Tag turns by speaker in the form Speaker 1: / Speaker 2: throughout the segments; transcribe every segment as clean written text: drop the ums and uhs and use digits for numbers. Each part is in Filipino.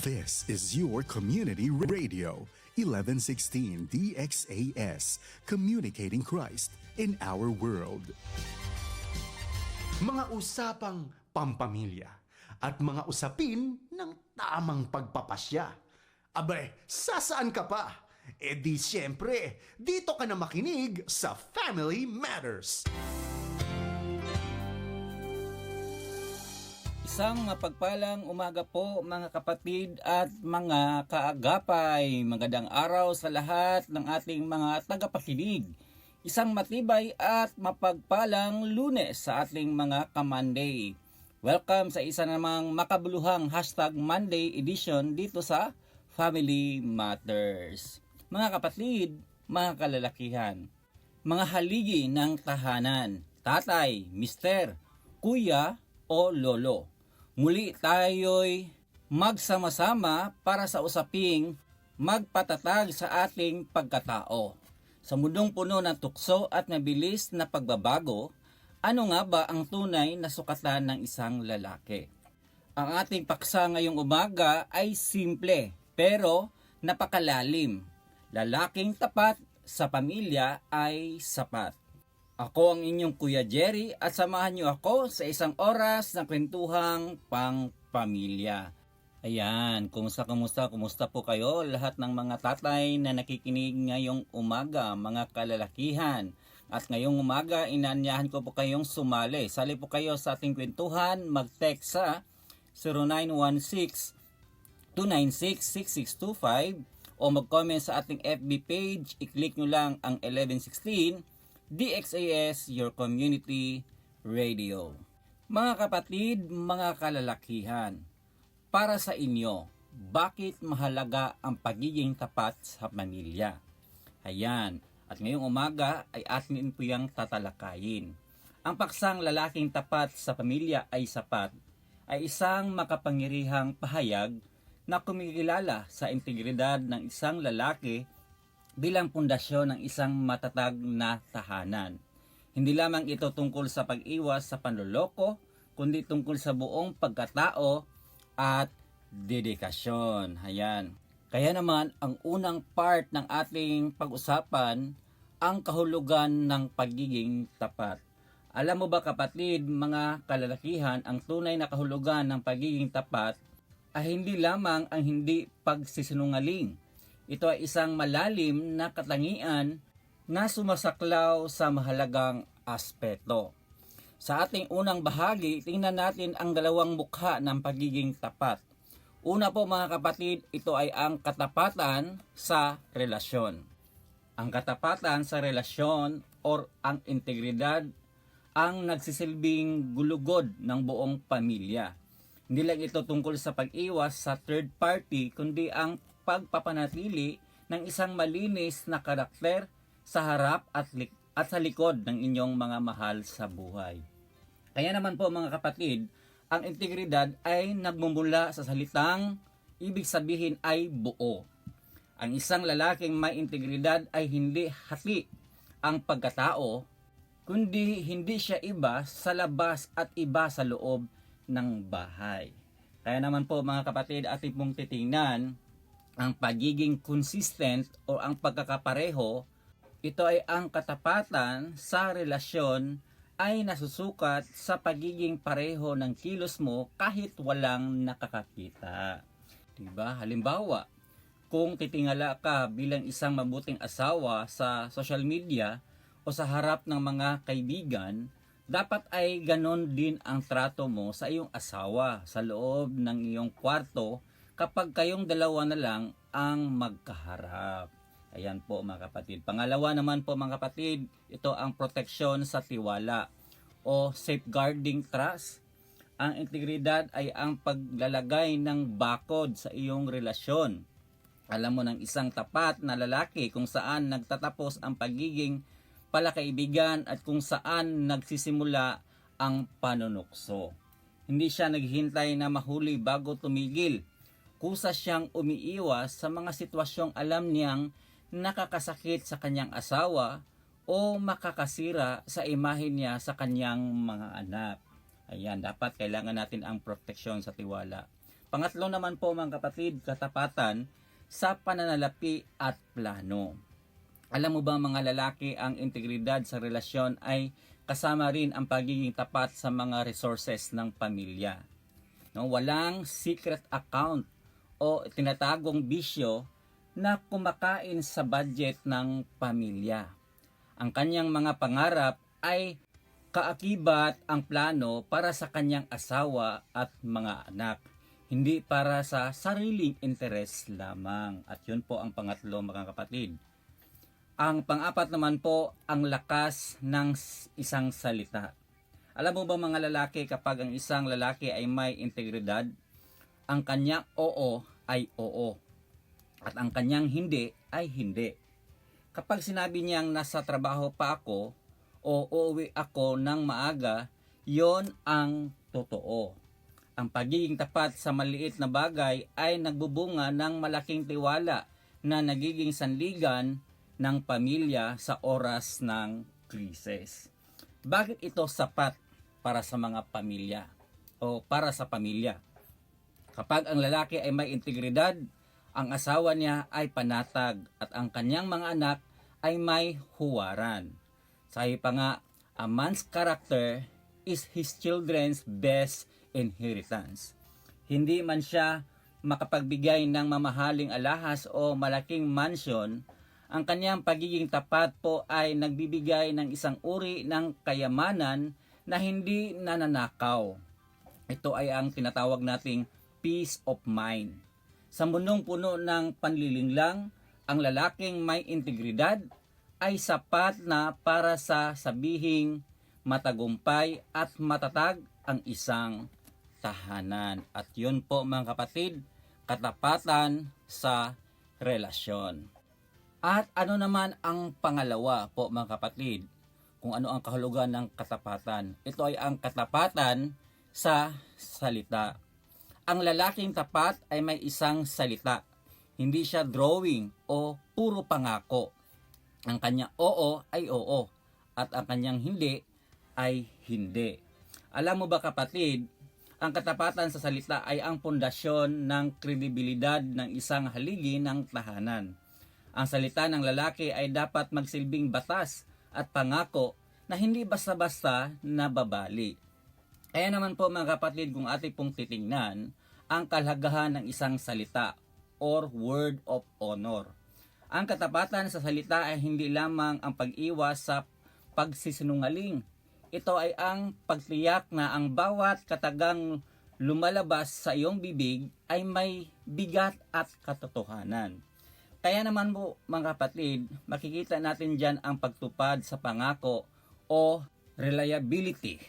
Speaker 1: This is your community radio, 1116 DXAS, communicating Christ in our world.
Speaker 2: Mga usapang pampamilya at mga usapin ng tamang pagpapasya. Abay, sasaan ka pa? E di siyempre, dito ka na makinig sa Family Matters.
Speaker 3: Isang mapagpalang umaga po mga kapatid at mga kaagapay. Magandang araw sa lahat ng ating mga tagapakinig. Isang matibay at mapagpalang Lunes sa ating mga ka-Monday. Welcome sa isa namang makabuluhang #Monday edition dito sa Family Matters. Mga kapatid, mga kalalakihan, mga haligi ng tahanan, tatay, mister, kuya o lolo. Muli tayo'y magsama-sama para sa usaping magpatatag sa ating pagkatao. Sa mundong puno ng tukso at mabilis na pagbabago, ano nga ba ang tunay na sukatan ng isang lalaki? Ang ating paksa ngayong umaga ay simple pero napakalalim. Lalaking tapat sa pamilya ay sapat. Ako ang inyong Kuya Jerry at samahan niyo ako sa isang oras ng kwentuhang pang-pamilya. Ayan, kumusta po kayo lahat ng mga tatay na nakikinig ngayong umaga, mga kalalakihan. At ngayong umaga, inaanyahan ko po kayong sumali. Sali po kayo sa ating kwentuhan, mag-text sa 0916-296-6625 o mag-comment sa ating FB page. I-click nyo lang ang 1116 DXAS, your community radio. Mga kapatid, mga kalalakihan, para sa inyo, bakit mahalaga ang pagiging tapat sa pamilya? Ayan, at ngayong umaga ay atin po yung tatalakayin. Ang paksang lalaking tapat sa pamilya ay sapat ay isang makapangyarihang pahayag na kumikilala sa integridad ng isang lalaki bilang pundasyon ng isang matatag na tahanan. Hindi lamang ito tungkol sa pag-iwas sa panloloko, kundi tungkol sa buong pagkatao at dedikasyon. Ayan. Kaya naman, ang unang part ng ating pag-usapan, ang kahulugan ng pagiging tapat. Alam mo ba kapatid, mga kalalakihan, ang tunay na kahulugan ng pagiging tapat ay hindi lamang ang hindi pagsisinungaling. Ito ay isang malalim na katangian na sumasaklaw sa mahalagang aspeto. Sa ating unang bahagi, tingnan natin ang dalawang mukha ng pagiging tapat. Una po mga kapatid, ito ay ang katapatan sa relasyon. Ang katapatan sa relasyon or ang integridad ang nagsisilbing gulugod ng buong pamilya. Hindi lang ito tungkol sa pag-iwas sa third party, kundi ang pagpapanatili ng isang malinis na karakter sa harap at sa likod ng inyong mga mahal sa buhay. Kaya naman po mga kapatid, ang integridad ay nagmumula sa salitang ibig sabihin ay buo. Ang isang lalaking may integridad ay hindi hati ang pagkatao, kundi hindi siya iba sa labas at iba sa loob ng bahay. Kaya naman po mga kapatid, ating pong titingnan ang pagiging consistent o ang pagkakapareho. Ito ay ang katapatan sa relasyon ay nasusukat sa pagiging pareho ng kilos mo kahit walang nakakakita. Diba? Halimbawa, kung titingala ka bilang isang mabuting asawa sa social media o sa harap ng mga kaibigan, dapat ay ganon din ang trato mo sa iyong asawa sa loob ng iyong kwarto kapag kayong dalawa na lang ang magkaharap. Ayan po mga kapatid. Pangalawa naman po mga kapatid, ito ang proteksyon sa tiwala o safeguarding trust. Ang integridad ay ang paglalagay ng bakod sa iyong relasyon. Alam mo ng isang tapat na lalaki kung saan nagtatapos ang pagiging palakaibigan at kung saan nagsisimula ang panunukso. Hindi siya naghihintay na mahuli bago tumigil. Kusa siyang umiiwas sa mga sitwasyong alam niyang nakakasakit sa kanyang asawa o makakasira sa imahe niya sa kanyang mga anak. Ayan, dapat kailangan natin ang proteksyon sa tiwala. Pangatlo naman po mga kapatid, katapatan sa pananalapi at plano. Alam mo ba mga lalaki, ang integridad sa relasyon ay kasama rin ang pagiging tapat sa mga resources ng pamilya. No, walang secret account o tinatagong bisyo na kumakain sa budget ng pamilya. Ang kanyang mga pangarap ay kaakibat ang plano para sa kanyang asawa at mga anak, hindi para sa sariling interes lamang. At yun po ang pangatlo mga kapatid. Ang pang-apat naman po, ang lakas ng isang salita. Alam mo ba mga lalaki, kapag ang isang lalaki ay may integridad, ang kanyang oo ay oo at ang kanyang hindi ay hindi. Kapag sinabi niyang nasa trabaho pa ako o uuwi ako ng maaga, yon ang totoo. Ang pagiging tapat sa maliit na bagay ay nagbubunga ng malaking tiwala na nagiging sanligan ng pamilya sa oras ng krisis. Bakit ito sapat para sa mga pamilya o para sa pamilya? Kapag ang lalaki ay may integridad, ang asawa niya ay panatag at ang kanyang mga anak ay may huwaran. Sabi pa nga, a man's character is his children's best inheritance. Hindi man siya makapagbigay ng mamahaling alahas o malaking mansyon, ang kanyang pagiging tapat po ay nagbibigay ng isang uri ng kayamanan na hindi nananakaw. Ito ay ang tinatawag nating peace of mind. Sa mundong puno ng panlilinglang, ang lalaking may integridad ay sapat na para sa sabihing matagumpay at matatag ang isang tahanan. At yun po mga kapatid, katapatan sa relasyon. At ano naman ang pangalawa po mga kapatid, kung ano ang kahulugan ng katapatan? Ito ay ang katapatan sa salita. Ang lalaking tapat ay may isang salita. Hindi siya drawing o puro pangako. Ang kanyang oo ay oo at ang kanyang hindi ay hindi. Alam mo ba kapatid, ang katapatan sa salita ay ang pundasyon ng kredibilidad ng isang haligi ng tahanan. Ang salita ng lalaki ay dapat magsilbing batas at pangako na hindi basta-basta nababali. Kaya naman po mga kapatid, kung ating pong titingnan ang kalagahan ng isang salita or word of honor. Ang katapatan sa salita ay hindi lamang ang pag-iwas sa pagsisinungaling. Ito ay ang pagtiyak na ang bawat katagang lumalabas sa iyong bibig ay may bigat at katotohanan. Kaya naman po mga kapatid, makikita natin dyan ang pagtupad sa pangako o reliability.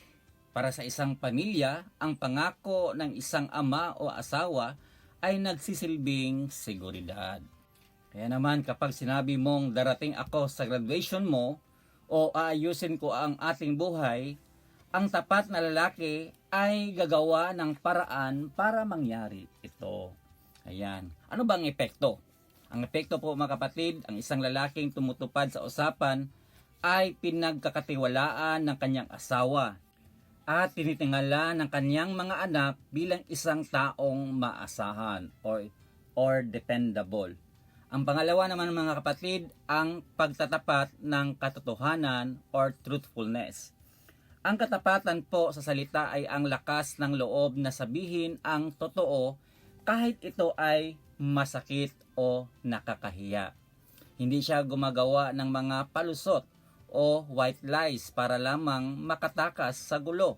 Speaker 3: Para sa isang pamilya, ang pangako ng isang ama o asawa ay nagsisilbing seguridad. Kaya naman kapag sinabi mong darating ako sa graduation mo o aayusin ko ang ating buhay, ang tapat na lalaki ay gagawa ng paraan para mangyari ito. Ayan. Ano ba ang epekto? Ang epekto po mga kapatid, ang isang lalaking tumutupad sa usapan ay pinagkakatiwalaan ng kanyang asawa at tinitingala ng kanyang mga anak bilang isang taong maasahan or dependable. Ang pangalawa naman mga kapatid, ang pagtatapat ng katotohanan or truthfulness. Ang katapatan po sa salita ay ang lakas ng loob na sabihin ang totoo kahit ito ay masakit o nakakahiya. Hindi siya gumagawa ng mga palusot o white lies para lamang makatakas sa gulo.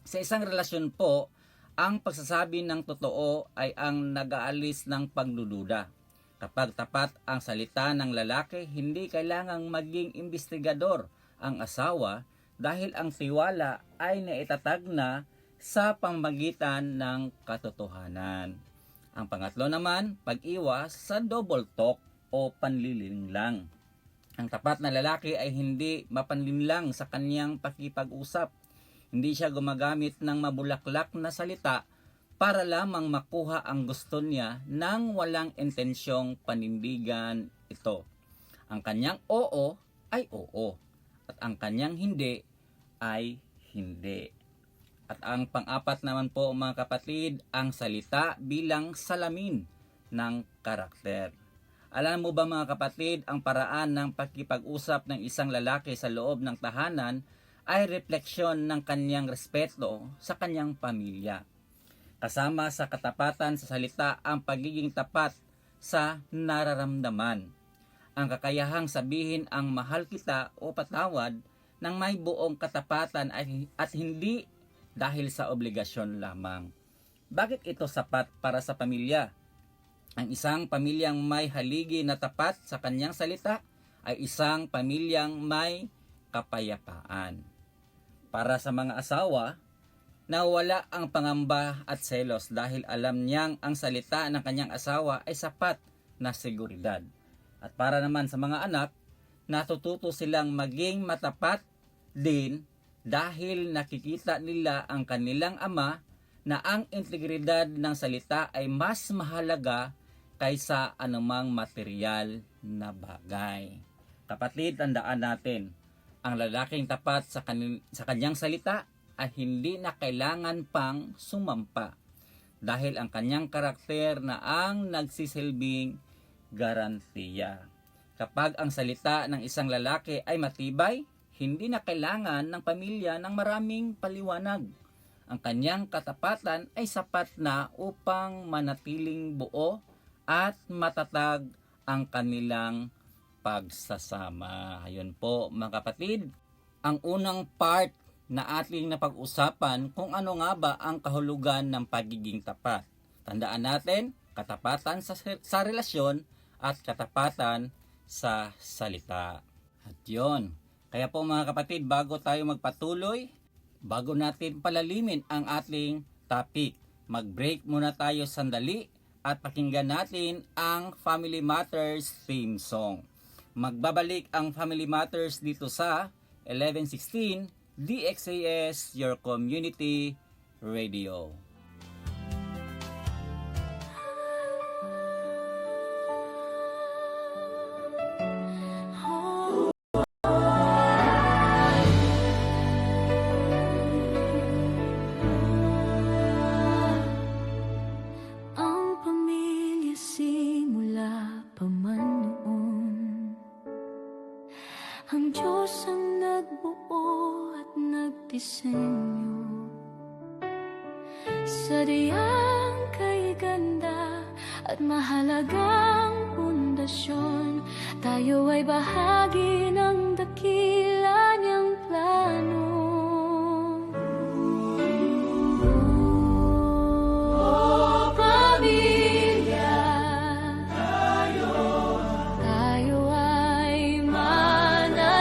Speaker 3: Sa isang relasyon po, ang pagsasabi ng totoo ay ang nag-aalis ng pagdududa. Kapag tapat ang salita ng lalaki, hindi kailangang maging investigador ang asawa dahil ang tiwala ay naitatag na sa pamamagitan ng katotohanan. Ang pangatlo naman, pag-iwas sa double talk o panlilinlang. Ang tapat na lalaki ay hindi mapanlinlang sa kaniyang pakipag-usap. Hindi siya gumagamit ng mabulaklak na salita para lamang makuha ang gusto niya nang walang intensyong panindigan ito. Ang kanyang oo ay oo at ang kanyang hindi ay hindi. At ang pang-apat naman po mga kapatid, ang salita bilang salamin ng karakter. Alam mo ba mga kapatid, ang paraan ng pakikipag-usap ng isang lalaki sa loob ng tahanan ay refleksyon ng kanyang respeto sa kanyang pamilya. Kasama sa katapatan sa salita ang pagiging tapat sa nararamdaman. Ang kakayahang sabihin ang mahal kita o patawad ng may buong katapatan at hindi dahil sa obligasyon lamang. Bakit ito sapat para sa pamilya? Ang isang pamilyang may haligi na tapat sa kanyang salita ay isang pamilyang may kapayapaan. Para sa mga asawa, nawala ang pangamba at selos dahil alam niyang ang salita ng kanyang asawa ay sapat na seguridad. At para naman sa mga anak, natututo silang maging matapat din dahil nakikita nila ang kanilang ama na ang integridad ng salita ay mas mahalaga kaysa anumang material na bagay. Kapatid, tandaan natin, ang lalaking tapat sa kanyang salita ay hindi na kailangan pang sumampa dahil ang kanyang karakter na ang nagsisilbing garantiya. Kapag ang salita ng isang lalaki ay matibay, hindi na kailangan ng pamilya ng maraming paliwanag. Ang kanyang katapatan ay sapat na upang manatiling buo at matatag ang kanilang pagsasama. Ayun po mga kapatid, ang unang part na ating napag-usapan kung ano nga ba ang kahulugan ng pagiging tapat. Tandaan natin, katapatan sa relasyon at katapatan sa salita. At yun, kaya po mga kapatid, bago tayo magpatuloy, bago natin palalimin ang ating topic, mag-break muna tayo sandali at pakinggan natin ang Family Matters theme song. Magbabalik ang Family Matters dito sa 1116 DXAS, your community radio.
Speaker 4: Ang Diyos ang nagbuo at nagdisenyo. Sadyang kay ganda at mahalagang pundasyon, tayo ay bahagi ng dakila niyang plano. Oh, pamilya, tayo ay manalangin.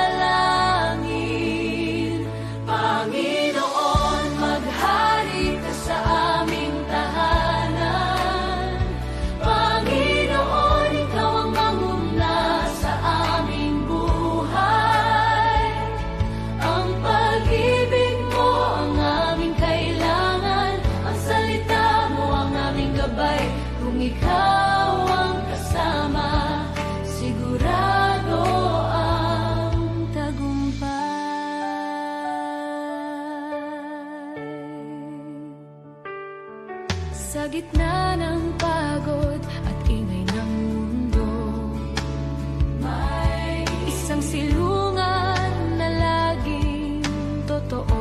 Speaker 4: Panginoon, maghari ka sa aming tahanan. Panginoon, ikaw ang manguna sa aming buhay. Ang pag-ibig mo ang aming kailangan. Ang salita mo ang aming gabay. Kung ikaw ang kasama, sigurado ang tagumpay. Sa gitna ng pagod at ingay ng mundo, may isang silungan na laging totoo.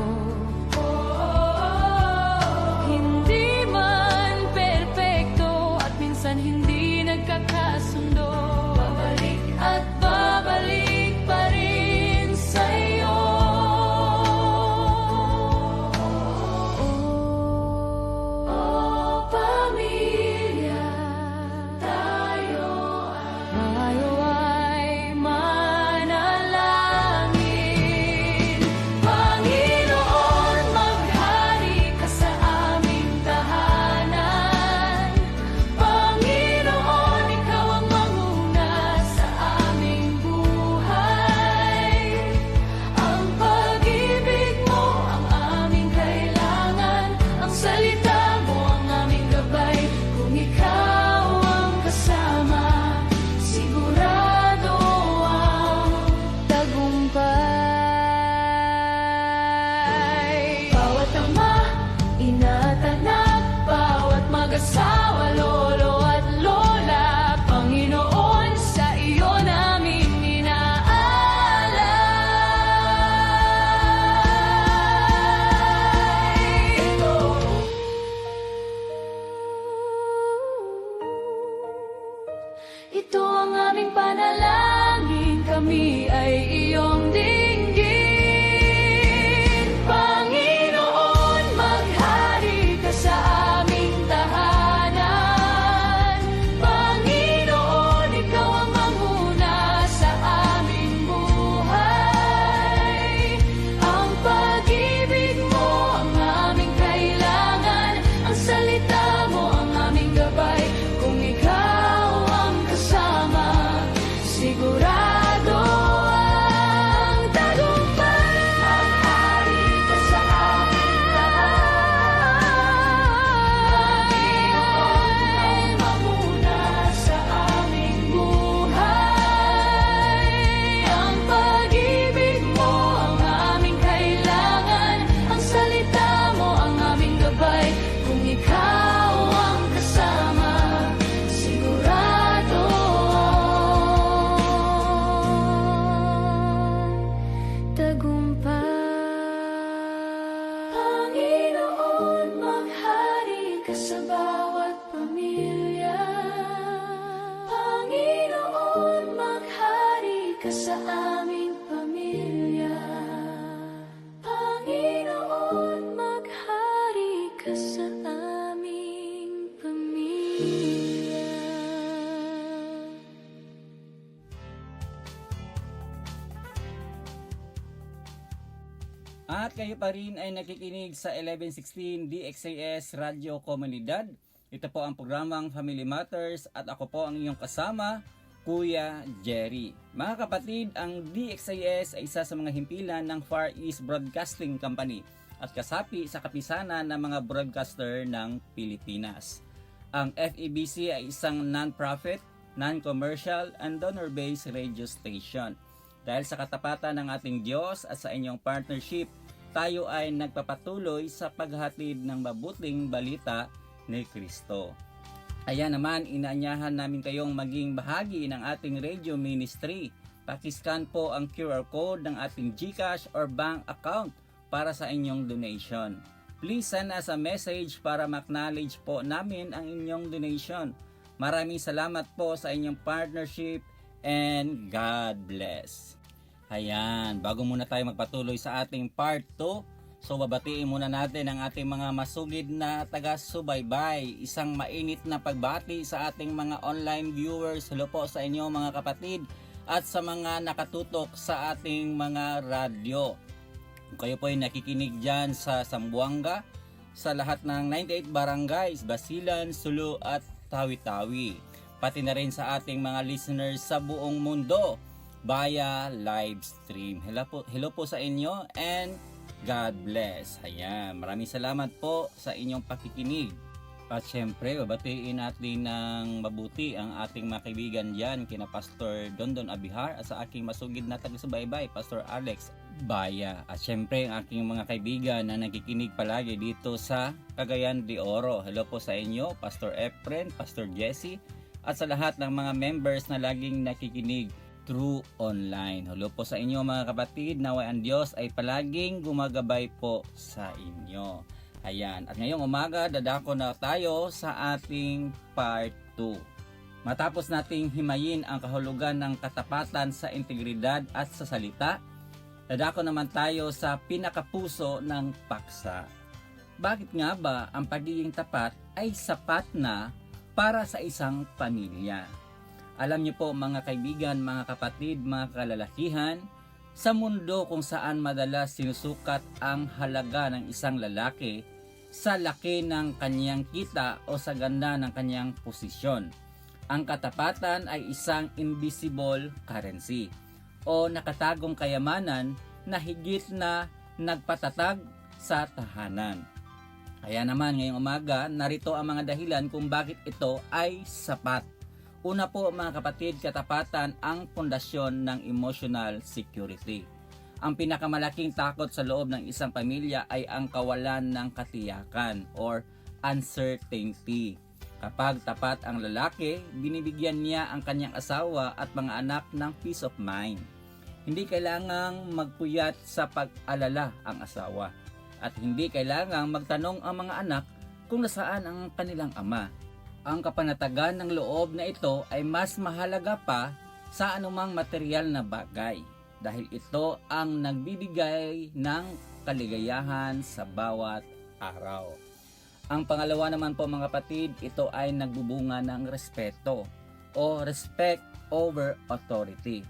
Speaker 4: Hindi man perpekto at minsan hindi nagkakasundo, babalik at babalik pa rin sa'yo. Oh, pamilya, tayo ay manalangin.
Speaker 3: At kayo pa rin ay nakikinig sa 1116 DXAS Radio Komunidad. Ito po ang programang Family Matters at ako po ang inyong kasama, Kuya Jerry. Mga kapatid, ang DXAS ay isa sa mga himpilan ng Far East Broadcasting Company at kasapi sa kapisanan ng mga broadcaster ng Pilipinas. Ang FEBC ay isang non-profit, non-commercial, and donor-based radio station. Dahil sa katapatan ng ating Diyos at sa inyong partnership, tayo ay nagpapatuloy sa paghatid ng mabuting balita ni Kristo. Ayan naman, inaanyahan namin kayong maging bahagi ng ating radio ministry. Pakiscan po ang QR code ng ating GCash or bank account para sa inyong donation. Please send us a message para ma-acknowledge po namin ang inyong donation. Maraming salamat po sa inyong partnership and God bless. Ayan, bago muna tayo magpatuloy sa ating part 2, so babatiin muna natin ang ating mga masugid na taga-subaybay. Isang mainit na pagbati sa ating mga online viewers. Hello po sa inyo mga kapatid at sa mga nakatutok sa ating mga radyo. Kung kayo po ay nakikinig dyan sa Zamboanga, sa lahat ng 98 barangays, Basilan, Sulu at Tawi-Tawi. Pati na rin sa ating mga listeners sa buong mundo via live stream. Hello po sa inyo and God bless. Ayan, maraming salamat po sa inyong pakikinig. At syempre, babatiin natin ng mabuti ang ating mga kaibigan dyan, kina Pastor Dondon Abihar at sa aking masugid na taga-subaybay, Pastor Alex Baya. At syempre, ang aking mga kaibigan na nakikinig palagi dito sa Cagayan de Oro. Hello po sa inyo, Pastor Efren, Pastor Jesse, at sa lahat ng mga members na laging nakikinig through online. Hello po sa inyo mga kapatid, naway ang Diyos ay palaging gumagabay po sa inyo. Ayan, at ngayong umaga dadako na tayo sa ating part 2. Matapos nating himayin ang kahulugan ng katapatan sa integridad at sa salita, dadako naman tayo sa pinakapuso ng paksa. Bakit nga ba ang pagiging tapat ay sapat na para sa isang pamilya? Alam niyo po mga kaibigan, mga kapatid, mga kalalakihan, sa mundo kung saan madalas sinusukat ang halaga ng isang lalaki sa laki ng kanyang kita o sa ganda ng kanyang posisyon, ang katapatan ay isang invisible currency o nakatagong kayamanan na higit na nagpatatag sa tahanan. Kaya naman ngayong umaga, narito ang mga dahilan kung bakit ito ay sapat. Una po mga kapatid, katapatan ang pundasyon ng emotional security. Ang pinakamalaking takot sa loob ng isang pamilya ay ang kawalan ng katiyakan or uncertainty. Kapag tapat ang lalaki, binibigyan niya ang kanyang asawa at mga anak ng peace of mind. Hindi kailangang magpuyat sa pag-alala ang asawa at hindi kailangang magtanong ang mga anak kung nasaan ang kanilang ama. Ang kapanatagan ng loob na ito ay mas mahalaga pa sa anumang material na bagay dahil ito ang nagbibigay ng kaligayahan sa bawat araw. Ang pangalawa naman po mga kapatid, ito ay nagbubunga ng respeto o respect over authority.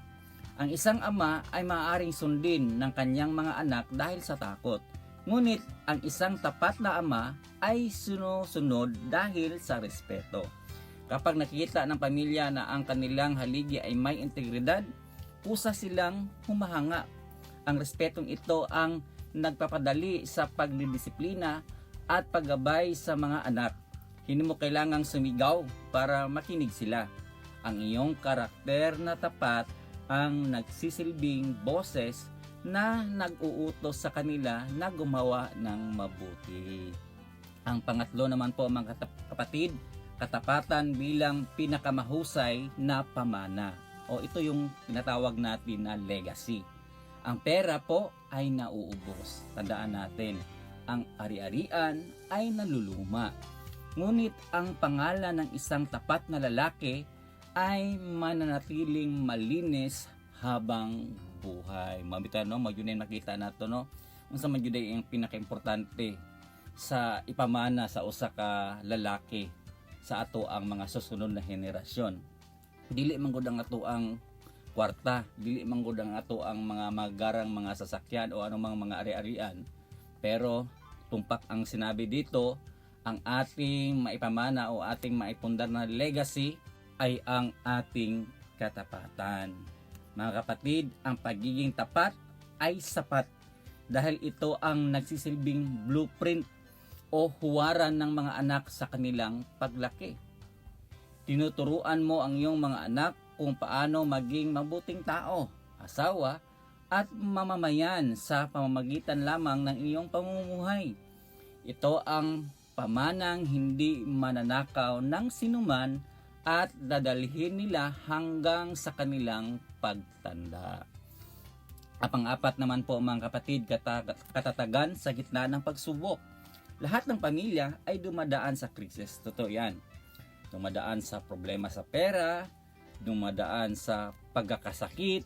Speaker 3: Ang isang ama ay maaaring sundin ng kanyang mga anak dahil sa takot. Ngunit ang isang tapat na ama ay sunusunod dahil sa respeto. Kapag nakikita ng pamilya na ang kanilang haligi ay may integridad, kusa silang humahanga. Ang respetong ito ang nagpapadali sa pagdidisiplina at paggabay sa mga anak. Hindi mo kailangang sumigaw para makinig sila. Ang iyong karakter na tapat ang nagsisilbing boses na nag-uutos sa kanila na gumawa ng mabuti. Ang pangatlo naman po mga kapatid, katapatan bilang pinakamahusay na pamana o ito yung tinatawag natin na legacy. Ang pera po ay nauubos. Tandaan natin, ang ari-arian ay naluluma. Ngunit ang pangalan ng isang tapat na lalaki ay mananatiling malinis habang buhay. Mabita no, magyunay makita nato no. Unsa man gyud ang pinakaimportante sa ipamana sa usa ka lalaki sa ato ang mga susunod na henerasyon. Dili man gud ang ato ang kwarta, dili man gud ang ato ang mga magarang mga sasakyan o anumang mga ari-arian. Pero tumpak ang sinabi dito, ang ating maipamana o ating maipundar na legacy ay ang ating katapatan. Mga kapatid, ang pagiging tapat ay sapat dahil ito ang nagsisilbing blueprint o huwaran ng mga anak sa kanilang paglaki. Tinuturuan mo ang iyong mga anak kung paano maging mabuting tao, asawa, at mamamayan sa pamamagitan lamang ng iyong pamumuhay. Ito ang pamanang hindi mananakaw ng sinuman at dadalhin nila hanggang sa kanilang pagtanda. Pang-apat naman po mga kapatid, katatagan sa gitna ng pagsubok. Lahat ng pamilya ay dumadaan sa krisis. Totoo yan. Dumadaan sa problema sa pera, dumadaan sa pagkakasakit,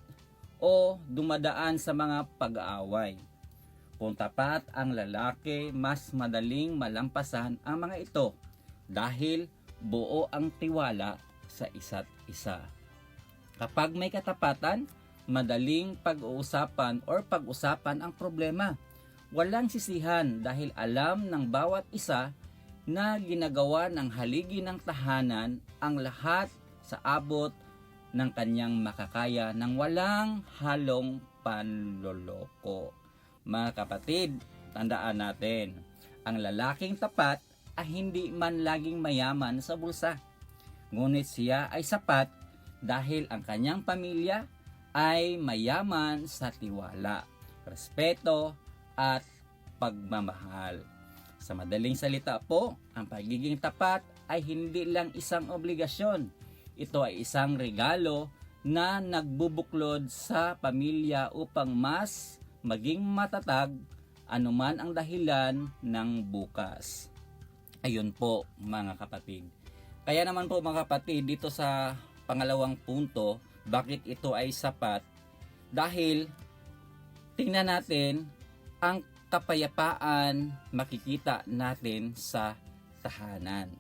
Speaker 3: o dumadaan sa mga pag-aaway. Kung tapat ang lalaki, mas madaling malampasan ang mga ito dahil buo ang tiwala sa isa't isa. Kapag may katapatan, madaling pag-uusapan or pag-usapan ang problema. Walang sisihan dahil alam ng bawat isa na ginagawa ng haligi ng tahanan ang lahat sa abot ng kanyang makakaya nang walang halong panloloko. Mga kapatid, tandaan natin, ang lalaking tapat ay hindi man laging mayaman sa bulsa. Ngunit siya ay sapat dahil ang kanyang pamilya ay mayaman sa tiwala, respeto, at pagmamahal. Sa madaling salita po, ang pagiging tapat ay hindi lang isang obligasyon. Ito ay isang regalo na nagbubuklod sa pamilya upang mas maging matatag anuman ang dahilan ng bukas. Ayun po mga kapatid. Kaya naman po mga kapatid, dito sa pangalawang punto, bakit ito ay sapat? Dahil tingnan natin ang kapayapaan makikita natin sa tahanan.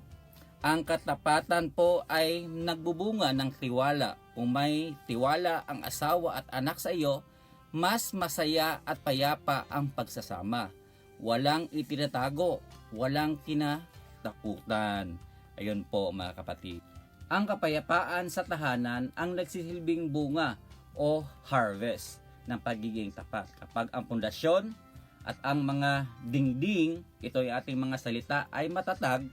Speaker 3: Ang katapatan po ay nagbubunga ng tiwala. Kung may tiwala ang asawa at anak sa iyo, mas masaya at payapa ang pagsasama. Walang itinatago, walang kinatakutan. Ayun po mga kapatid. Ang kapayapaan sa tahanan ang nagsisilbing bunga o harvest ng pagiging tapat. Kapag ang pundasyon at ang mga dingding, ito ay ating mga salita, ay matatag,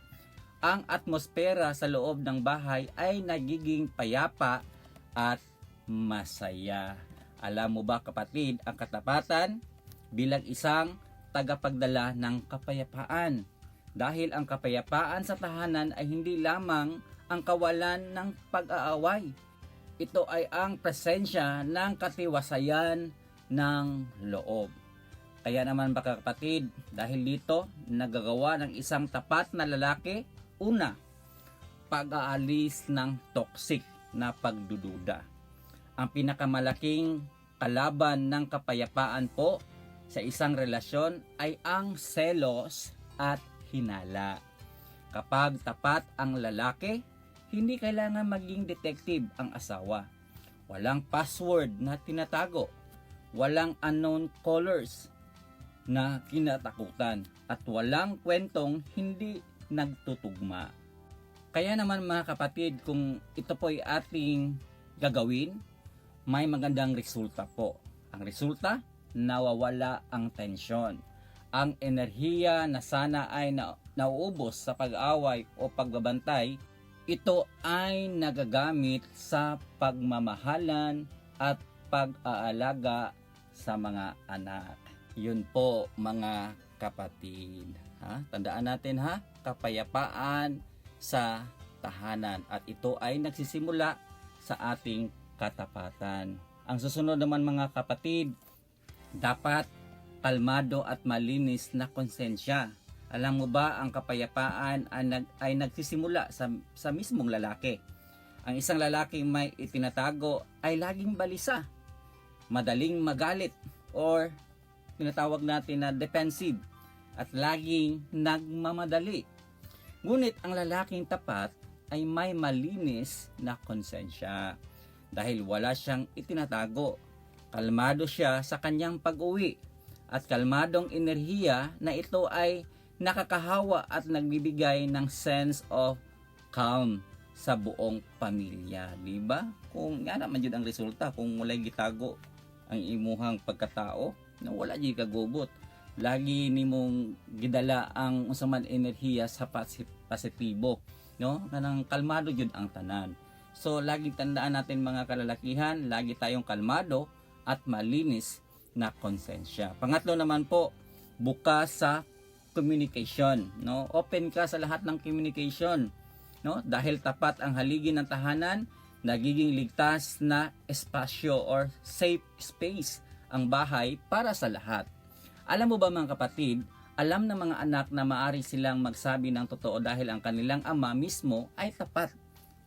Speaker 3: ang atmosfera sa loob ng bahay ay nagiging payapa at masaya. Alam mo ba kapatid, ang katapatan bilang isang tagapagdala ng kapayapaan. Dahil ang kapayapaan sa tahanan ay hindi lamang ang kawalan ng pag-aaway. Ito ay ang presensya ng katiwasayan ng loob. Kaya naman baka kapatid, dahil dito nagagawa ng isang tapat na lalaki, una, pag-aalis ng toxic na pagdududa. Ang pinakamalaking kalaban ng kapayapaan po sa isang relasyon ay ang selos at hinala. Kapag tapat ang lalaki, hindi kailangan maging detective ang asawa. Walang password na tinatago. Walang unknown callers na kinatakutan. At walang kwentong hindi nagtutugma. Kaya naman mga kapatid, kung ito po ay ating gagawin, may magandang resulta po. Ang resulta, nawawala ang tensyon. Ang enerhiya na sana ay nauubos sa pag-away o pagbabantay, ito ay nagagamit sa pagmamahalan at pag-aalaga sa mga anak. Yun po mga kapatid. Tandaan natin kapayapaan sa tahanan at ito ay nagsisimula sa ating katapatan. Ang susunod naman mga kapatid, dapat kalmado at malinis na konsensya. Alam mo ba, ang kapayapaan ay nagsisimula sa mismong lalaki. Ang isang lalaking may itinatago ay laging balisa, madaling magalit, or tinatawag natin na defensive, at laging nagmamadali. Ngunit ang lalaking tapat ay may malinis na konsensya. dahil wala siyang itinatago. Kalmado siya sa kanyang pag-uwi at kalmadong enerhiya na ito ay nakakahawa at nagbibigay ng sense of calm sa buong pamilya, di ba? Kung nga naman yun ang resulta, kung walay gitago ang imuhang pagkatao, na wala di kagubot. Lagi nimong gidala ang usaman enerhiya sa positibo, no? Kanang kalmado jud ang tanan. So lagi tandaan natin mga kalalakihan, lagi tayong kalmado at malinis na konsensya. Pangatlo naman po, bukas sa communication, no? Open ka sa lahat ng communication, no? Dahil tapat ang haligi ng tahanan, nagiging ligtas na espasyo or safe space ang bahay para sa lahat. Alam mo ba mga kapatid, alam ng mga anak na maari silang magsabi ng totoo dahil ang kanilang ama mismo ay tapat.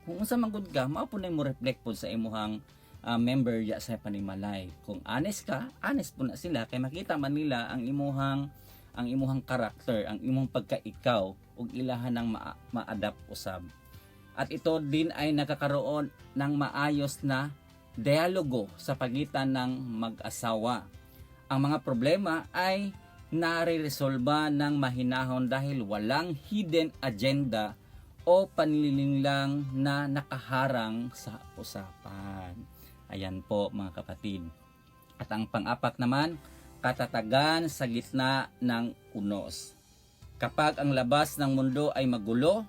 Speaker 3: Kung unsa man gud ka, mao po na mo reflect po sa imuhang member ya sa panimalay. Kung honest ka, honest po na sila kay makita man nila ang imuhang karakter, ang imong pagkaikaw ug ilahan ng ma-adapt usab. At ito din ay nakakaroon ng maayos na dialogo sa pagitan ng mag-asawa. Ang mga problema ay nare-resolba ng mahinahon dahil walang hidden agenda o panlilinlang na nakaharang sa usapan. Ayan po mga kapatid. At ang pang-apat naman, katatagan sa gitna ng unos. Kapag ang labas ng mundo ay magulo,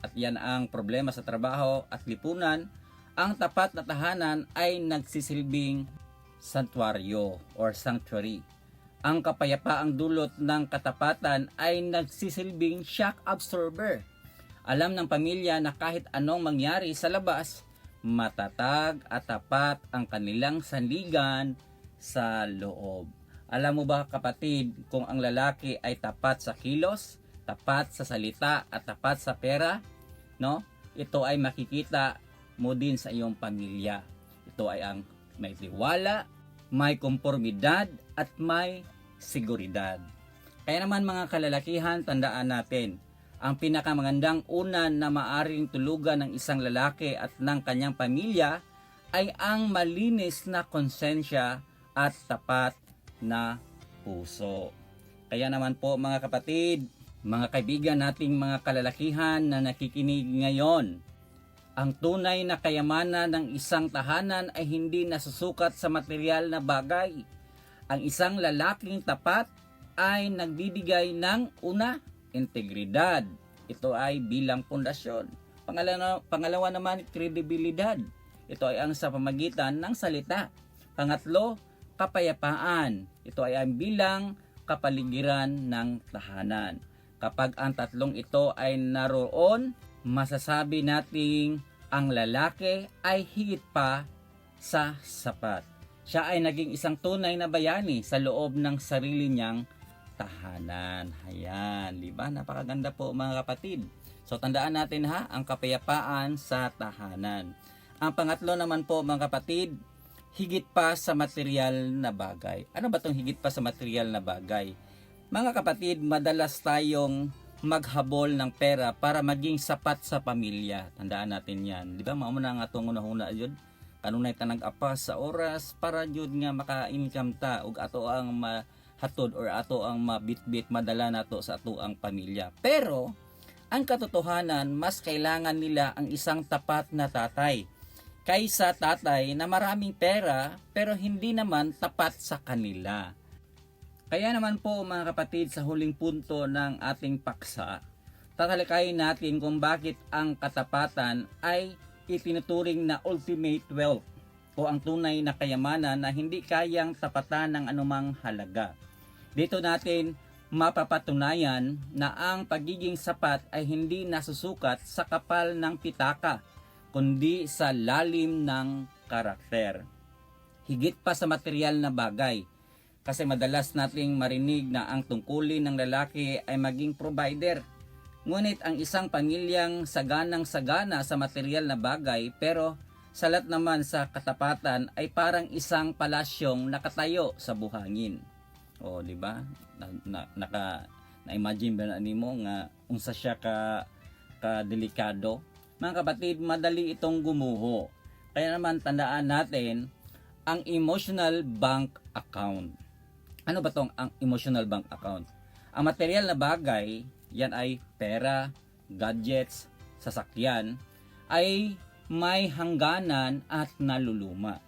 Speaker 3: at yan ang problema sa trabaho at lipunan, ang tapat na tahanan ay nagsisilbing santuaryo or sanctuary. Ang kapayapaang dulot ng katapatan ay nagsisilbing shock absorber. Alam ng pamilya na kahit anong mangyari sa labas, matatag at tapat ang kanilang sanligan sa loob. Alam mo ba kapatid, kung ang lalaki ay tapat sa kilos, tapat sa salita at tapat sa pera, no? Ito ay makikita mo din sa iyong pamilya. Ito ay ang may tiwala, may konformidad at may seguridad. Kaya naman mga kalalakihan, tandaan natin, ang pinakamagandang unan na maaring tulugan ng isang lalaki at ng kanyang pamilya ay ang malinis na konsensya at tapat na puso. Kaya naman po mga kapatid, mga kaibigan nating mga kalalakihan na nakikinig ngayon, ang tunay na kayamanan ng isang tahanan ay hindi nasusukat sa material na bagay. Ang isang lalaking tapat ay nagbibigay ng una, integridad. Ito ay bilang pundasyon. Pangalawa naman, kredibilidad. Ito ay ang sa pamagitan ng salita. Pangatlo, kapayapaan. Ito ay ang bilang kapaligiran ng tahanan. Kapag ang tatlong ito ay naroon, masasabi nating ang lalaki ay higit pa sa sapat. Siya ay naging isang tunay na bayani sa loob ng sarili niyang tahanan. Ayan, di ba? Napakaganda po mga kapatid. So tandaan natin ha, ang kapayapaan sa tahanan. Ang pangatlo naman po mga kapatid, higit pa sa material na bagay. Ano ba itong higit pa sa material na bagay? Mga kapatid, madalas tayong maghabol ng pera para maging sapat sa pamilya. Tandaan natin yan. Di ba? Mauna nga itong unahuna yun. Kanunay tanang apas sa oras para yun nga maka-income ta ug ato ang mahatod or ato ang mabitbit madala nato sa ato ang pamilya. Pero ang katotohanan, mas kailangan nila ang isang tapat na tatay kaysa tatay na maraming pera pero hindi naman tapat sa kanila. Kaya naman po mga kapatid, sa huling punto ng ating paksa, tatalakayin natin kung bakit ang katapatan ay itinuturing na ultimate wealth o ang tunay na kayamanan na hindi kayang tapatan ng anumang halaga. Dito natin mapapatunayan na ang pagiging sapat ay hindi nasusukat sa kapal ng pitaka, kundi sa lalim ng karakter. Higit pa sa material na bagay, kasi madalas nating marinig na ang tungkulin ng lalaki ay maging provider. Ngunit ang isang pamilyang saganang-sagana sa material na bagay pero salat naman sa katapatan ay parang isang palasyong nakatayo sa buhangin. O, di ba? Na-imagine ba na nimo nga unsa siya ka delikado? Mga kapatid, madali itong gumuho. Kaya naman tandaan natin ang emotional bank account. Ano ba tong ang emotional bank account? Ang material na bagay, yan ay pera, gadgets, sasakyan, ay may hangganan at naluluma.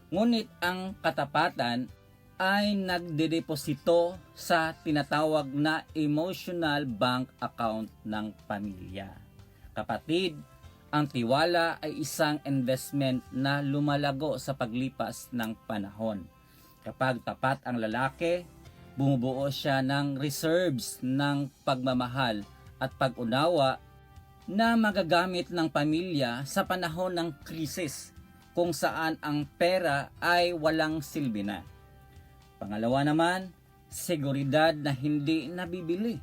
Speaker 3: Ngunit ang katapatan ay nagdedeposito sa tinatawag na emotional bank account ng pamilya. Kapatid, ang tiwala ay isang investment na lumalago sa paglipas ng panahon. Kapag tapat ang lalaki, bumubuo siya ng reserves ng pagmamahal at pag-unawa na magagamit ng pamilya sa panahon ng krisis kung saan ang pera ay walang silbi na. Pangalawa naman, seguridad na hindi nabibili.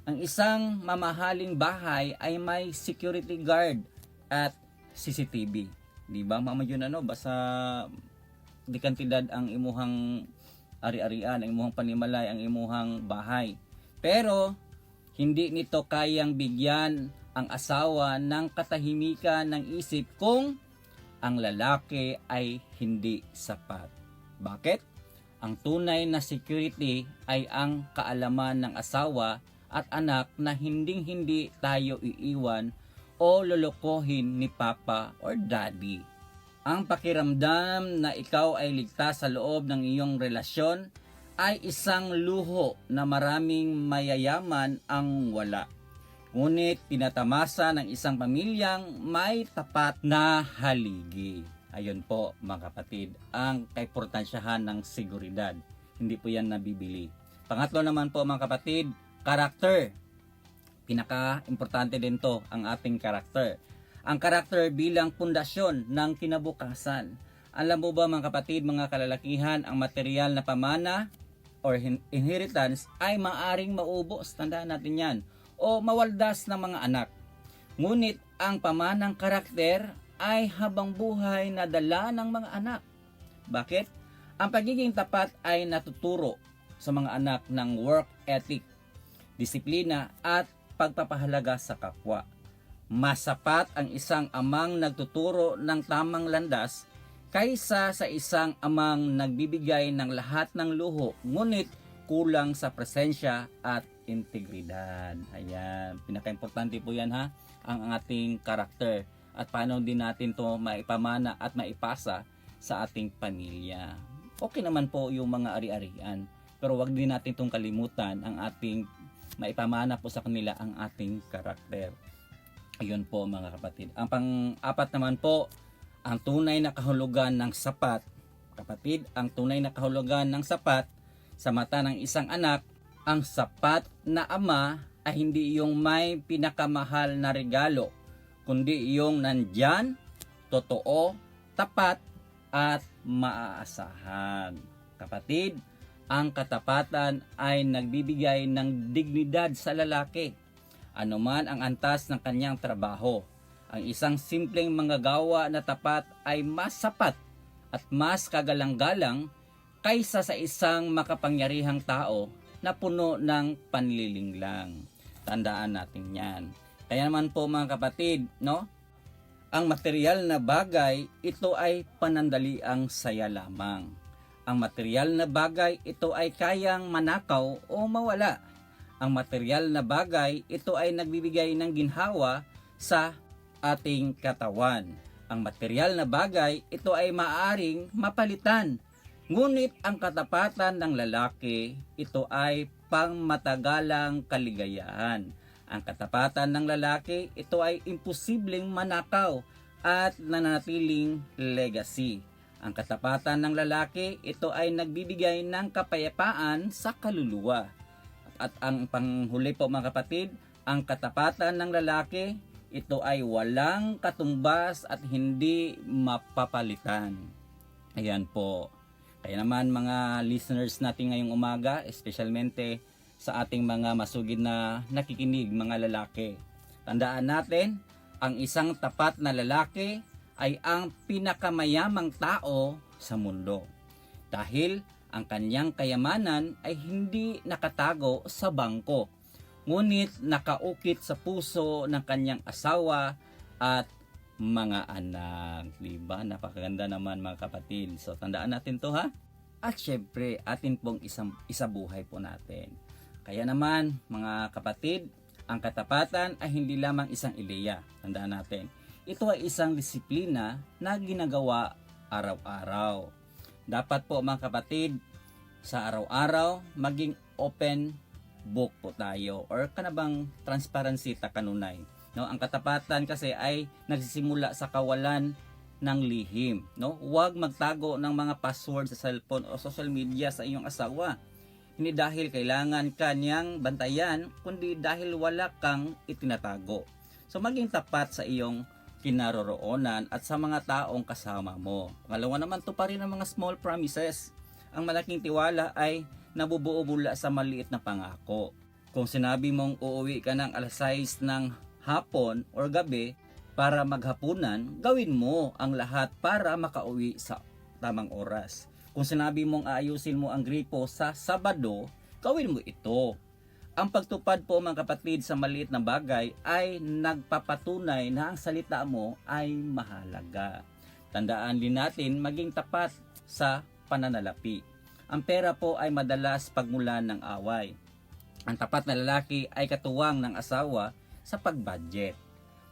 Speaker 3: Ang isang mamahaling bahay ay may security guard at CCTV. Di ba, mama yun basta di kantidad ang imuhang ari-arian, ang imuhang panimalay, ang imuhang bahay. Pero, hindi nito kayang bigyan ang asawa ng katahimikan ng isip kung ang lalaki ay hindi sapat. Bakit? Ang tunay na security ay ang kaalaman ng asawa at anak na hinding-hindi tayo iiwan o lolokohin ni Papa or Daddy. Ang pakiramdam na ikaw ay ligtas sa loob ng iyong relasyon ay isang luho na maraming mayayaman ang wala. Ngunit tinatamasa ng isang pamilyang may tapat na haligi. Ayun po mga kapatid, ang kaimportansyahan ng seguridad. Hindi po yan nabibili. Pangatlo naman po mga kapatid, karakter. Pinaka-importante din to ang ating karakter. Ang karakter bilang pundasyon ng kinabukasan. Alam mo ba mga kapatid, mga kalalakihan, ang material na pamana or inheritance ay maaring maubos, tandaan natin yan, o mawaldas ng mga anak. Ngunit ang pamanang karakter ay habang buhay na dala ng mga anak. Bakit? Ang pagiging tapat ay natuturo sa mga anak ng work ethic, disiplina at pagpapahalaga sa kapwa. Masapat ang isang amang nagtuturo ng tamang landas kaysa sa isang amang nagbibigay ng lahat ng luho ngunit kulang sa presensya at integridad. Ayan, pinaka-importante po yan ang ating karakter at paano din natin to maipamana at maipasa sa ating pamilya. Okay naman po yung mga ari-arian, pero wag din natin itong kalimutan ang ating maipamana po sa kanila ang ating karakter. Ayun po mga kapatid. Ang pang-apat naman po, ang tunay na kahulugan ng sapat. Kapatid, ang tunay na kahulugan ng sapat sa mata ng isang anak, ang sapat na ama ay hindi yung may pinakamahal na regalo, kundi yung nandyan, totoo, tapat, at maaasahan. Kapatid, ang katapatan ay nagbibigay ng dignidad sa lalaki, anuman ang antas ng kanyang trabaho. Ang isang simpleng manggagawa na tapat ay mas sapat at mas kagalang-galang kaysa sa isang makapangyarihang tao na puno ng panlilinglang. Tandaan natin yan. Kaya naman po mga kapatid, ang material na bagay, ito ay panandaliang saya lamang. Ang material na bagay, ito ay kayang manakaw o mawala. Ang material na bagay, ito ay nagbibigay ng ginhawa sa ating katawan. Ang material na bagay, ito ay maaring mapalitan. Ngunit ang katapatan ng lalaki, ito ay pangmatagalang kaligayahan. Ang katapatan ng lalaki, ito ay imposibleng manakaw at nanatiling legacy. Ang katapatan ng lalaki, ito ay nagbibigay ng kapayapaan sa kaluluwa. At ang panghuli po mga kapatid, ang katapatan ng lalaki, ito ay walang katumbas at hindi mapapalitan. Ayan po. Kaya naman mga listeners natin ngayong umaga, espesyalmente sa ating mga masugid na nakikinig mga lalaki. Tandaan natin, ang isang tapat na lalaki ay ang pinakamayamang tao sa mundo. Dahil ang kanyang kayamanan ay hindi nakatago sa bangko, ngunit nakaukit sa puso ng kanyang asawa at mga anak. Diba? Napakaganda naman mga kapatid. So tandaan natin to ha. At syempre, atin pong isabuhay po natin. Kaya naman mga kapatid, ang katapatan ay hindi lamang isang ideya. Tandaan natin. Ito ay isang disiplina na ginagawa araw-araw. Dapat po mga kapatid, sa araw-araw, maging open book po tayo or kanabang transparency ta kanunay. No, ang katapatan kasi ay nagsisimula sa kawalan ng lihim, no? Huwag magtago ng mga password sa cellphone o social media sa iyong asawa. Hindi dahil kailangan kanyang bantayan, kundi dahil wala kang itinatago. So maging tapat sa iyong kinaroroonan at sa mga taong kasama mo. Pangalawa naman, to pa rin ang mga small promises. Ang malaking tiwala ay nabubuo mula sa maliit na pangako. Kung sinabi mong uuwi ka ng alas 6 ng hapon or gabi para maghapunan, gawin mo ang lahat para makauwi sa tamang oras. Kung sinabi mong aayusin mo ang gripo sa Sabado, gawin mo ito. Ang pagtupad po mga kapatid sa maliit na bagay ay nagpapatunay na ang salita mo ay mahalaga. Tandaan din natin maging tapat sa pananalapi. Ang pera po ay madalas pagmulan ng away. Ang tapat na lalaki ay katuwang ng asawa sa pag-budget.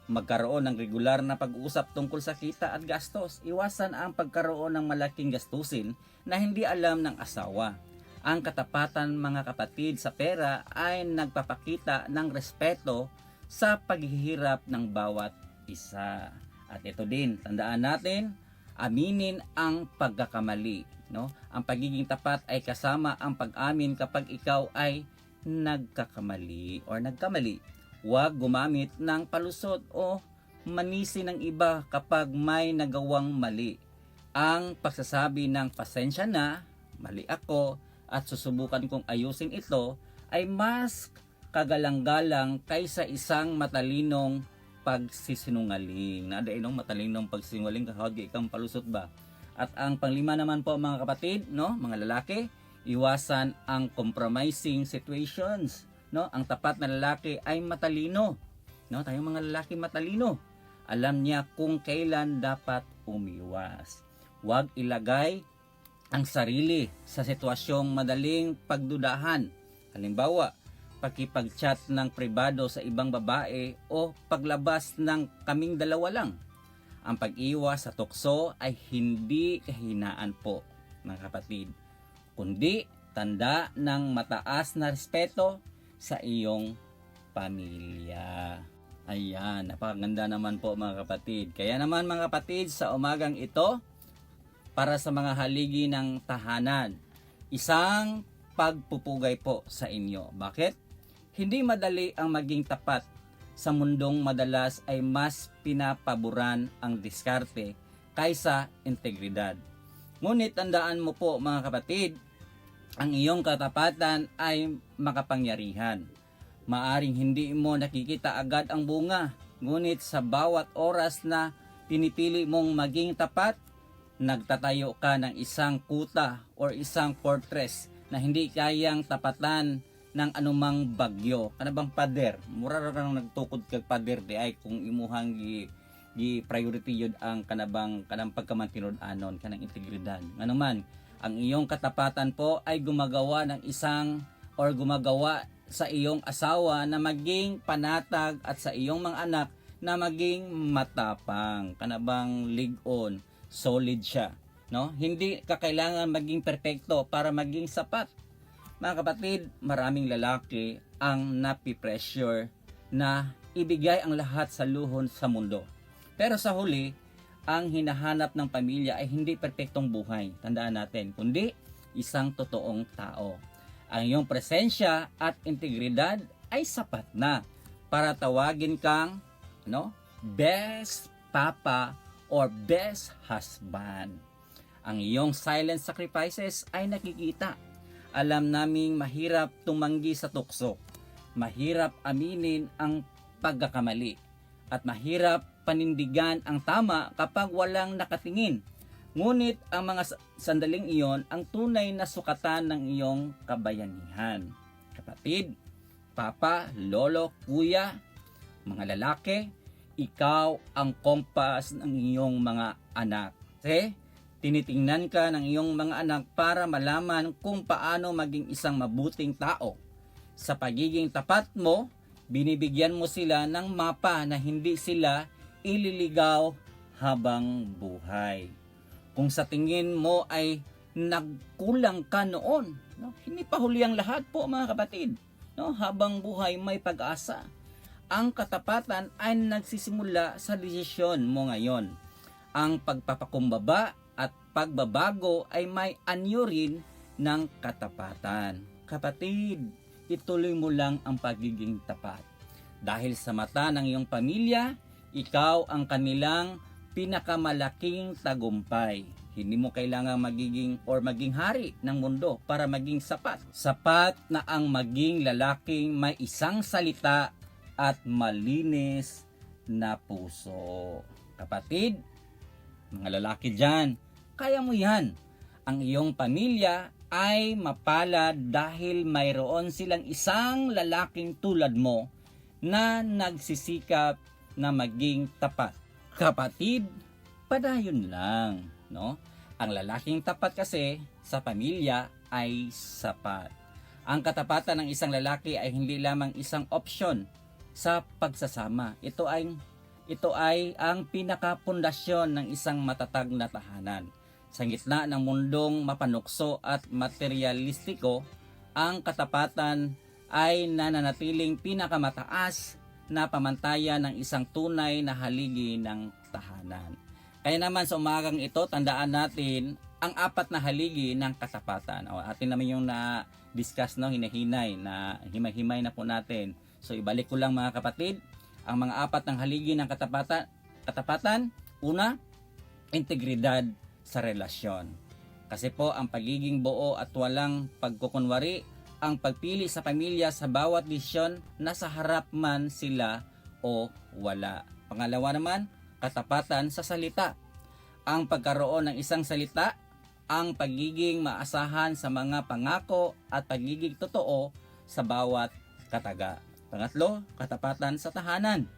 Speaker 3: Magkaroon ng regular na pag-uusap tungkol sa kita at gastos. Iwasan ang pagkaroon ng malaking gastusin na hindi alam ng asawa. Ang katapatan mga kapatid sa pera ay nagpapakita ng respeto sa paghihirap ng bawat isa. At ito din, tandaan natin, aminin ang pagkakamali. No? Ang pagiging tapat ay kasama ang pag-amin kapag ikaw ay nagkakamali or nagkamali. Huwag gumamit ng palusot o manisi ng iba kapag may nagawang mali. Ang pagsasabi ng pasensya na, mali ako, at susubukan kong ayusin ito ay mas kagalang-galang kaysa isang matalinong pagsisinungaling. Nadainong matalinong pagsisinungaling kahawag ikang palusot ba? At ang panglima naman po mga kapatid, no, mga lalaki, iwasan ang compromising situations. No, ang tapat na lalaki ay matalino. No, tayong mga lalaki matalino. Alam niya kung kailan dapat umiwas. Huwag ilagay ang sarili sa sitwasyong madaling pagdudahan. Halimbawa, pakipag-chat ng pribado sa ibang babae o paglabas ng kaming dalawa lang. Ang pag-iwas sa tukso ay hindi kahinaan po, mga kapatid, kundi tanda ng mataas na respeto sa iyong pamilya. Ayan, napakaganda naman po mga kapatid. Kaya naman mga kapatid, sa umagang ito, para sa mga haligi ng tahanan, isang pagpupugay po sa inyo. Bakit? Hindi madali ang maging tapat. Sa mundong madalas ay mas pinapaboran ang diskarte kaysa integridad. Ngunit tandaan mo po mga kapatid, ang iyong katapatan ay makapangyarihan. Maaring hindi mo nakikita agad ang bunga, ngunit sa bawat oras na pinipili mong maging tapat, nagtatayo ka ng isang kuta o isang fortress na hindi kayang tapatan ng anumang bagyo. Kanabang pader, mura ra kang nagtukod kag pader di ay kung imuhang gi priority yun ang kanang pagkamantinod anon kanang integridad. Ano man, ang iyong katapatan po ay gumagawa ng gumagawa sa iyong asawa na maging panatag at sa iyong mga anak na maging matapang. Kanabang ligon, solid siya. No? Hindi kakailangan maging perpekto para maging sapat. Mga kapatid, maraming lalaki ang napipressure na ibigay ang lahat sa luhon sa mundo. Pero sa huli, ang hinahanap ng pamilya ay hindi perpektong buhay. Tandaan natin, kundi isang totoong tao. Ang iyong presensya at integridad ay sapat na para tawagin kang best papa or best husband. Ang iyong silent sacrifices ay nakikita. Alam naming mahirap tumanggi sa tukso. Mahirap aminin ang pagkakamali. At mahirap panindigan ang tama kapag walang nakatingin. Ngunit ang mga sandaling iyon ang tunay na sukatan ng iyong kabayanihan. Kapatid, papa, lolo, kuya, mga lalaki, ikaw ang kompas ng iyong mga anak. Kasi tinitingnan ka ng iyong mga anak para malaman kung paano maging isang mabuting tao. Sa pagiging tapat mo, binibigyan mo sila ng mapa na hindi sila ililigaw habang buhay. Kung sa tingin mo ay nagkulang ka noon, no? Hindi pa huli ang lahat po mga kapatid. No? Habang buhay may pag-asa. Ang katapatan ay nagsisimula sa desisyon mo ngayon. Ang pagpapakumbaba at pagbabago ay may anyo rin ng katapatan. Kapatid, ituloy mo lang ang pagiging tapat. Dahil sa mata ng iyong pamilya, ikaw ang kanilang pinakamalaking tagumpay. Hindi mo kailangang maging hari ng mundo para maging sapat. Sapat na ang maging lalaking may isang salita at malinis na puso. Kapatid, mga lalaki dyan, kaya mo yan. Ang iyong pamilya ay mapalad dahil mayroon silang isang lalaking tulad mo na nagsisikap na maging tapat. Kapatid, padayon lang, no? Ang lalaking tapat kasi sa pamilya ay sapat. Ang katapatan ng isang lalaki ay hindi lamang isang opsyon sa pagsasama. Ito ay ang pinakapundasyon ng isang matatag na tahanan. Sa gitna ng mundong mapanukso at materialistiko, ang katapatan ay nananatiling pinakamataas na pamantayan ng isang tunay na haligi ng tahanan. Kaya naman sa umagang ito, tandaan natin ang 4 na haligi ng katapatan. O, atin naman yung na-discuss, no, hinahinay, na himay-himay na po natin. So ibalik ko lang mga kapatid, ang mga 4 ng haligi ng katapatan, una, integridad sa relasyon. Kasi po ang pagiging buo at walang pagkukunwari, ang pagpili sa pamilya sa bawat desisyon nasa harap man sila o wala. Pangalawa naman, katapatan sa salita. Ang pagkaroon ng isang salita, ang pagiging maasahan sa mga pangako at pagiging totoo sa bawat kataga. Pangatlo, katapatan sa tahanan.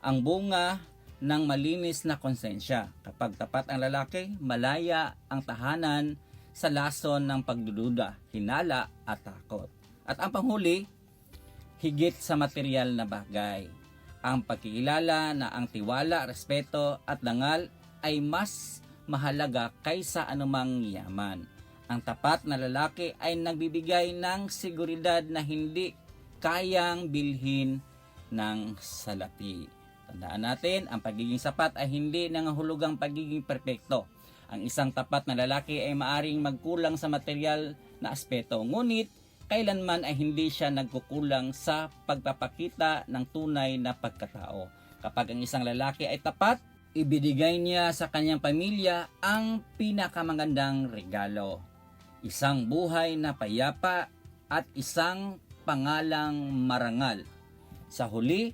Speaker 3: Ang bunga ng malinis na konsensya. Kapag tapat ang lalaki, malaya ang tahanan sa lason ng pagdududa, hinala at takot. At ang panghuli, higit sa material na bagay. Ang pagkikilala na ang tiwala, respeto at dangal ay mas mahalaga kaysa anumang yaman. Ang tapat na lalaki ay nagbibigay ng seguridad na hindi kayang bilhin ng salapi. Tandaan natin, ang pagiging sapat ay hindi nangahulugang pagiging perpekto. Ang isang tapat na lalaki ay maaring magkulang sa material na aspeto, ngunit kailanman ay hindi siya nagkukulang sa pagpapakita ng tunay na pagkatao. Kapag ang isang lalaki ay tapat, ibinigay niya sa kanyang pamilya ang pinakamagandang regalo. Isang buhay na payapa at isang pangalang marangal. Sa huli,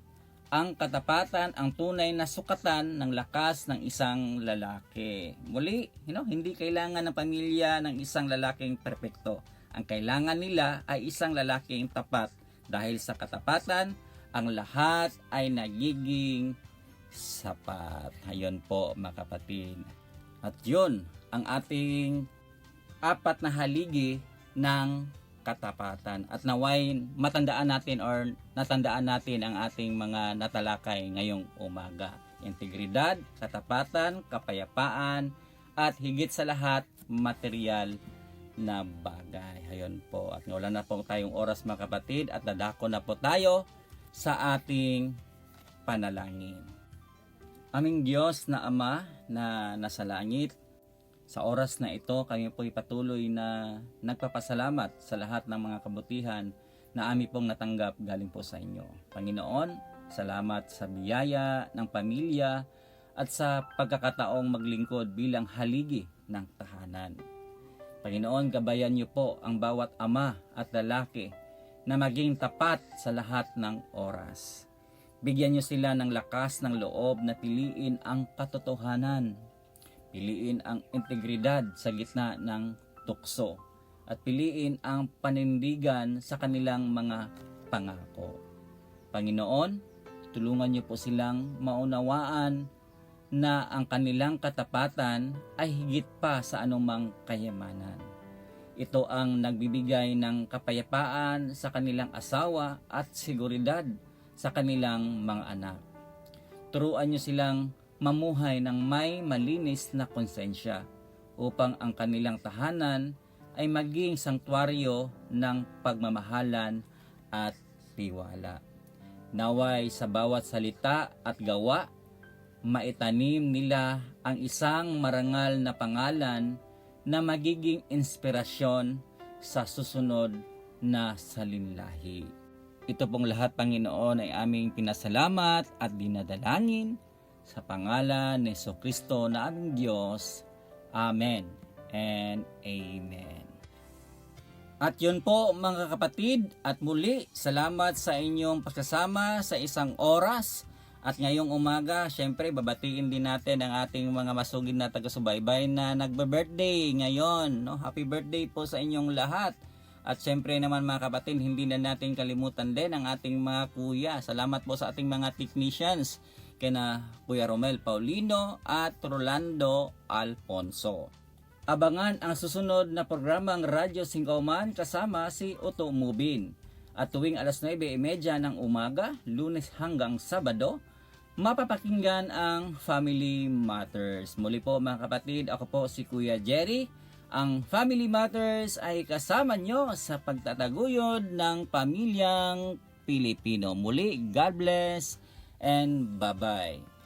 Speaker 3: ang katapatan ang tunay na sukatan ng lakas ng isang lalaki. Muli, hindi kailangan ng pamilya ng isang lalaking perpekto. Ang kailangan nila ay isang lalaking tapat. Dahil sa katapatan, ang lahat ay nagiging sapat. Ayon po mga kapatid. At yun ang ating 4 na haligi ng katapatan. At naway natandaan natin ang ating mga natalakay ngayong umaga. Integridad, katapatan, kapayapaan, at higit sa lahat, material na bagay. Ayon po. At wala na po tayong oras mga kapatid at dadako na po tayo sa ating panalangin. Aming Diyos na Ama na nasa langit, sa oras na ito, kami po'y patuloy na nagpapasalamat sa lahat ng mga kabutihan na amin pong natanggap galing po sa inyo. Panginoon, salamat sa biyaya ng pamilya at sa pagkakataong maglingkod bilang haligi ng tahanan. Panginoon, gabayan niyo po ang bawat ama at lalaki na maging tapat sa lahat ng oras. Bigyan niyo sila ng lakas ng loob na piliin ang katotohanan. Piliin ang integridad sa gitna ng tukso at piliin ang panindigan sa kanilang mga pangako. Panginoon, tulungan niyo po silang maunawaan na ang kanilang katapatan ay higit pa sa anumang kayamanan. Ito ang nagbibigay ng kapayapaan sa kanilang asawa at seguridad sa kanilang mga anak. Turuan niyo silang mamuhay ng may malinis na konsensya upang ang kanilang tahanan ay maging sangtuaryo ng pagmamahalan at tiwala. Naway sa bawat salita at gawa, maitanim nila ang isang marangal na pangalan na magiging inspirasyon sa susunod na salinlahi. Ito pong lahat, Panginoon, ay aming pinasalamat at dinadalangin sa pangalan ni Jesucristo na aming Diyos. Amen and Amen. At yun po mga kapatid, at muli salamat sa inyong pagsasama sa isang oras. At ngayong umaga, syempre babatiin din natin ang ating mga masugid na taga-subaybay na nagbe-birthday ngayon. No? Happy birthday po sa inyong lahat. At syempre naman mga kapatid, hindi na natin kalimutan din ang ating mga kuya. Salamat po sa ating mga technicians, kina Kuya Romel Paulino at Rolando Alfonso. Abangan ang susunod na programang Radyo Singkauman kasama si Otto Mubin. At tuwing alas 9:30 ng umaga, Lunes hanggang Sabado, mapapakinggan ang Family Matters. Muli po mga kapatid, ako po si Kuya Jerry. Ang Family Matters ay kasama nyo sa pagtataguyod ng pamilyang Pilipino. Muli, God bless and bye-bye.